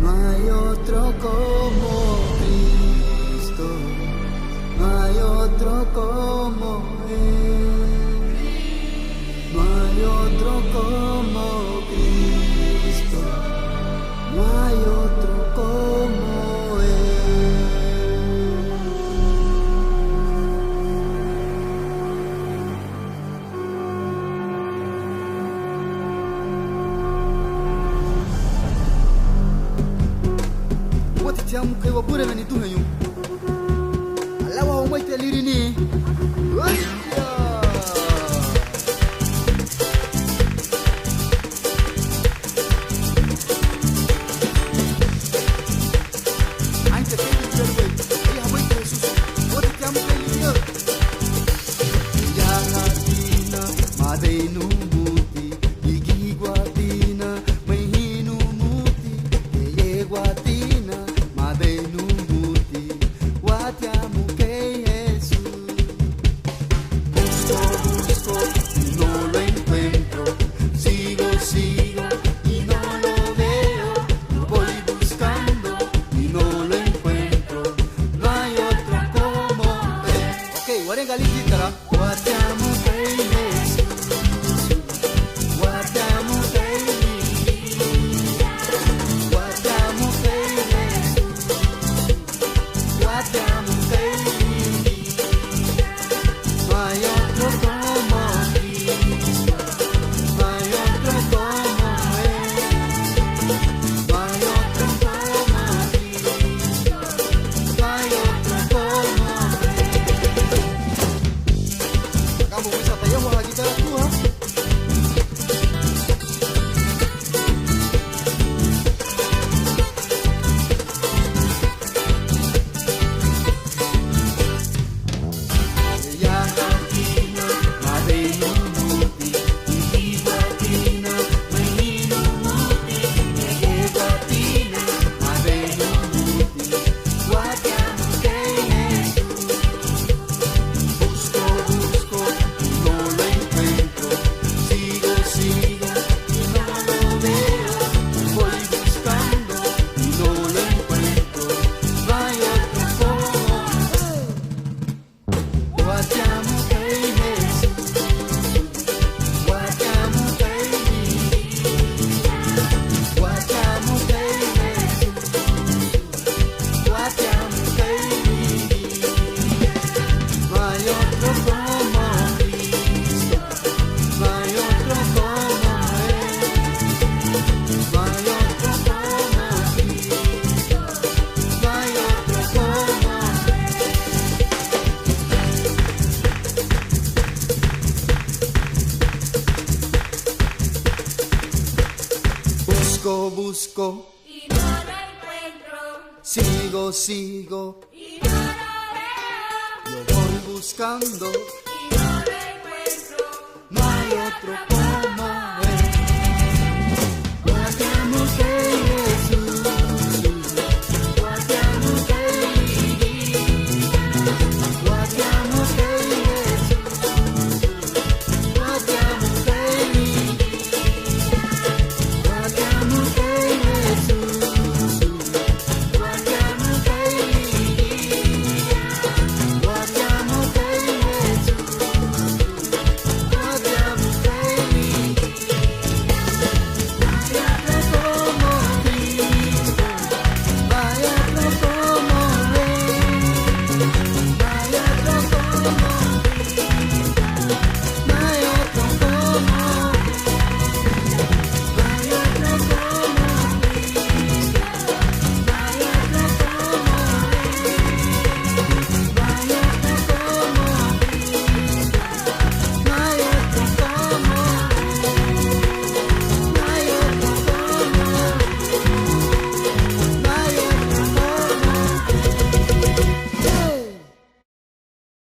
No hay otro como Cristo, no hay otro como Él, no hay otro como Cristo, no hay otro como Él. Tiamu kai wa pure meni tuhenyu alawa o mai teliri ni ante kai jerwe ai ha mai Jesus o tiamu kai liyo ya hatina madenu muti igi guatina mai hinu muti ye guatina Madenu muti, watiamu que Jesús. Busco, busco y no lo encuentro. Sigo, sigo y no lo veo. Lo voy buscando y no lo encuentro. No hay otro como él. Ok, warenga likitara. Watiamu que Jesús. Watiamu que busco y no lo encuentro. Sigo, sigo y no lo veo. lo voy buscando